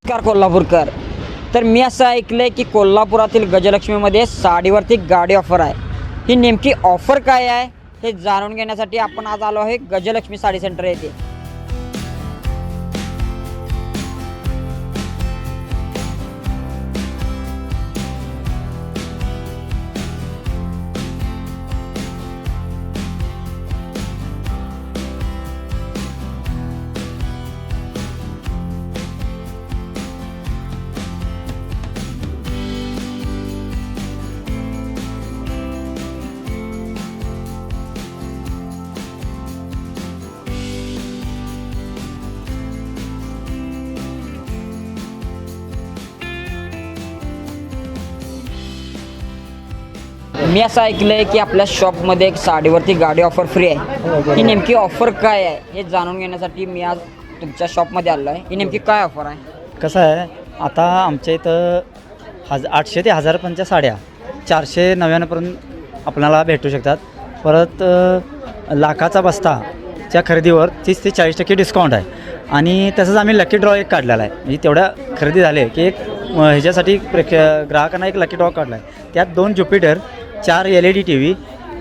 नमस्कार कोल्हापूरकर. तर मी असं ऐकलंय की कोल्हापुरातील गजलक्ष्मीमध्ये साडीवरती गाडी ऑफर आहे. ही नेमकी ऑफर काय आहे हे जाणून घेण्यासाठी आपण आज आलो आहे गजलक्ष्मी साडी सेंटर येथे. मी असं ऐकलंय की आपल्या शॉपमध्ये एक साडीवरती गाडी ऑफर फ्री आहे. ही नेमकी ऑफर काय आहे हे जाणून घेण्यासाठी मी आज तुमच्या शॉपमध्ये आलो आहे. ही नेमकी काय ऑफर आहे? कसं आहे, आता आमच्या इथं 800 ते 1000पर्यंतच्या साड्या 499पर्यंत आपल्याला भेटू शकतात. परत लाखाचा बस्ताच्या खरेदीवर 30 ते 40% डिस्काउंट आहे. आणि तसंच आम्ही लकी ड्रॉ एक काढलेला आहे. म्हणजे तेवढ्या खरेदी झाले की एक ह्याच्यासाठी ग्राहकांना एक लकी ड्रॉ काढला आहे. त्यात 2 ज्युपिटर, 4 LED TV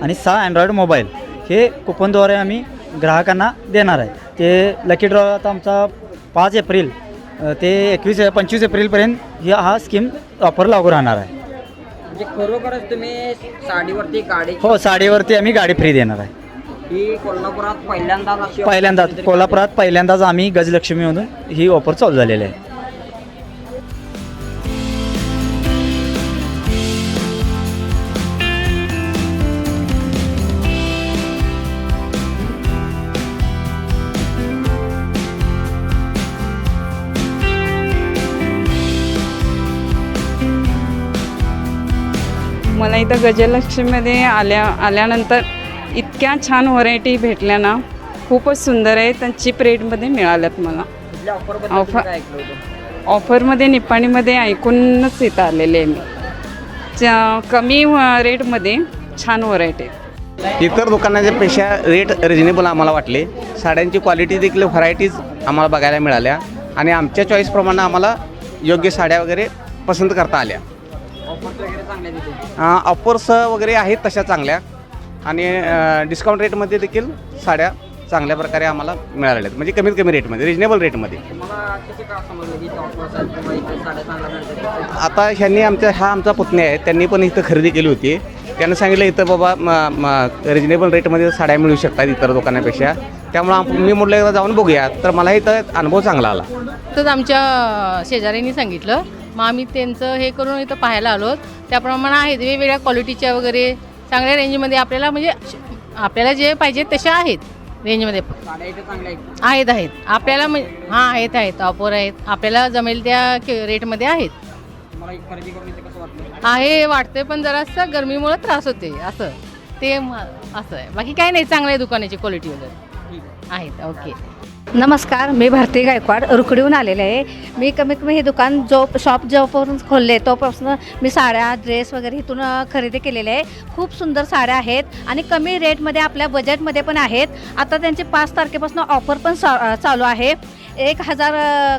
आणि 6 अँड्रॉईड मोबाईल हे कुपनद्वारे आम्ही ग्राहकांना देणार आहे. ते लकी ड्रॉ आता आमचा 5 एप्रिल ते 25 एप्रिलपर्यंत हा स्कीम ऑफर लागू राहणार आहे. म्हणजे खरोखरच तुम्ही साडीवरती गाडी हो, साडीवरती आम्ही गाडी फ्री देणार आहे. ही कोल्हापुरात पहिल्यांदाच कोल्हापुरात पहिल्यांदाच आम्ही गजलक्ष्मीमधून ही ऑफर चालू झालेली आहे. मला इथं गजलक्ष्मीमध्ये आल्यानंतर इतक्या छान व्हरायटी भेटल्या ना, खूपच सुंदर आहेत आणि चीप रेटमध्ये मिळाल्यात मला. ऑफरमध्ये निपाणीमध्ये ऐकूनच इथं आलेले आहे मी. कमी रेटमध्ये छान व्हरायटी. इतर दुकानाच्या पेक्षा रेट रिजनेबल आम्हाला वाटले. साड्यांची क्वालिटी देखील व्हरायटीज आम्हाला बघायला मिळाल्या आणि आमच्या चॉईसप्रमाणे आम्हाला योग्य साड्या वगैरे पसंत करता आल्या. ऑफर्स वगैरे आहेत तशा चांगल्या आणि डिस्काउंट रेटमध्ये देखील साड्या चांगल्या प्रकारे आम्हाला मिळालेल्या आहेत. म्हणजे कमीत कमी रेटमध्ये, रिजनेबल रेटमध्ये. आता ह्यांनी आमचा पुतण्या आहे, त्यांनी पण इथं खरेदी केली होती. त्यांनी सांगितलं इथं बाबा रिजनेबल रेटमध्ये साड्या मिळू शकतात इतर दुकानापेक्षा. त्यामुळं मी म्हटलं एकदा जाऊन बघूया. तर मला इथं अनुभव चांगला आला. तर आमच्या शेजाऱ्यांनी सांगितलं, मग आम्ही त्यांचं हे करून इथं पाहायला आलो. त्याप्रमाणे आहेत वेगवेगळ्या क्वालिटीच्या वगैरे चांगल्या रेंजमध्ये. आपल्याला म्हणजे आपल्याला जे पाहिजे तशा आहेत रेंजमध्ये. आहेत आपल्याला आहेत ऑफर आहेत. आपल्याला जमेल त्या रेटमध्ये आहेत. आहे वाटते, पण जरासं गरमीमुळे त्रास होते असं असं आहे. बाकी काही नाही, चांगलं आहे दुकानाची क्वालिटी वगैरे आहेत. ओके. नमस्कार, मी भारती गायकवाड रुकडीहून आलेले आहे. मी कमीत कमी हे दुकान शॉप जोपासून खोलले तोपासून मी साड्या, ड्रेस वगैरे इथून खरेदी केलेले आहे. खूप सुंदर साड्या आहेत आणि कमी रेटमध्ये आपल्या बजेटमध्ये पण आहेत. आता त्यांची 5 तारखेपासून ऑफर पण चालू आहे. 1000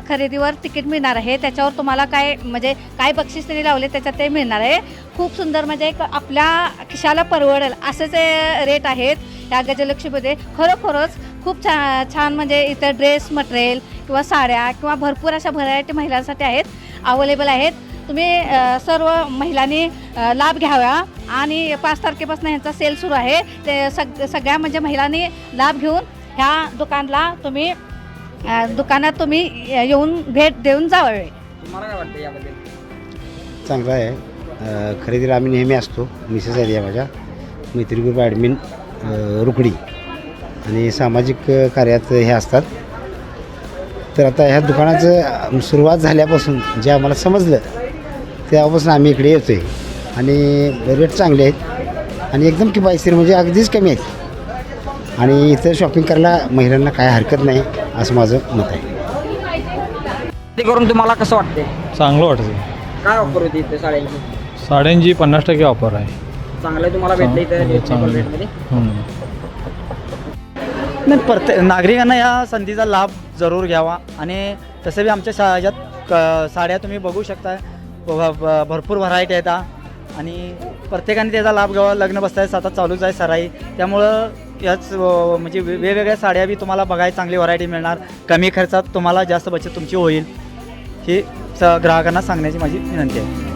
खरेदीवर तिकीट मिळणार आहे. त्याच्यावर तुम्हाला काय बक्षीस त्यांनी लावले त्याच्यात ते मिळणार आहे. खूप सुंदर, म्हणजे एक आपल्या खिशाला परवडेल असेच रेट आहेत या गजलक्ष्मीमध्ये. खरोखरच खूप छान म्हणजे इथं ड्रेस मटेरियल किंवा साड्या किंवा भरपूर अशा व्हरायटी महिलांसाठी आहेत, अवेलेबल आहेत. तुम्ही सर्व महिलांनी लाभ घ्यावा. आणि 5 तारखेपासून ह्यांचा सेल सुरू आहे. ते सगळ्या म्हणजे महिलांनी लाभ घेऊन ह्या दुकानात तुम्ही येऊन भेट देऊन जावे. तुम्हाला काय वाटतं याबद्दल? चांगलं आहे. खरेदीला आम्ही नेहमी असतो. मिसेस आहे माझ्या, मैत्री ग्रुप ॲडमिन रुकडी, आणि सामाजिक कार्यात हे असतात. तर आता ह्या दुकानाचं सुरुवात झाल्यापासून जे आम्हाला समजलं तेव्हापासून आम्ही इकडे येतो आहे. आणि रेट चांगले आहेत आणि एकदम किफायतशीर, म्हणजे अगदीच कमी आहेत. आणि इथं शॉपिंग करायला महिलांना काय हरकत नाही असं माझं मत आहे. ते करून तुम्हाला कसं वाटते? चांगलं वाटतं. काय ऑफर होती इथे साड्यांची? साड्यांची 50% ऑफर आहे. चांगलं तुम्हाला भेटलं इथं रेटमध्ये? नाही, नागरिकांना या संधीचा लाभ जरूर घ्यावा. आणि तसं बी आमच्या ह्याच्यात साड्या तुम्ही बघू शकता, भरपूर व्हरायटी आहेत आणि प्रत्येकाने त्याचा लाभ घ्यावा. लग्न बसताय आता चालूच आहे सराई, त्यामुळं याच म्हणजे वेगवेगळ्या साड्या बी तुम्हाला बघायला चांगली व्हरायटी मिळणार. कमी खर्चात तुम्हाला जास्त बचत तुमची होईल, ही ग्राहकांना सांगण्याची माझी विनंती आहे.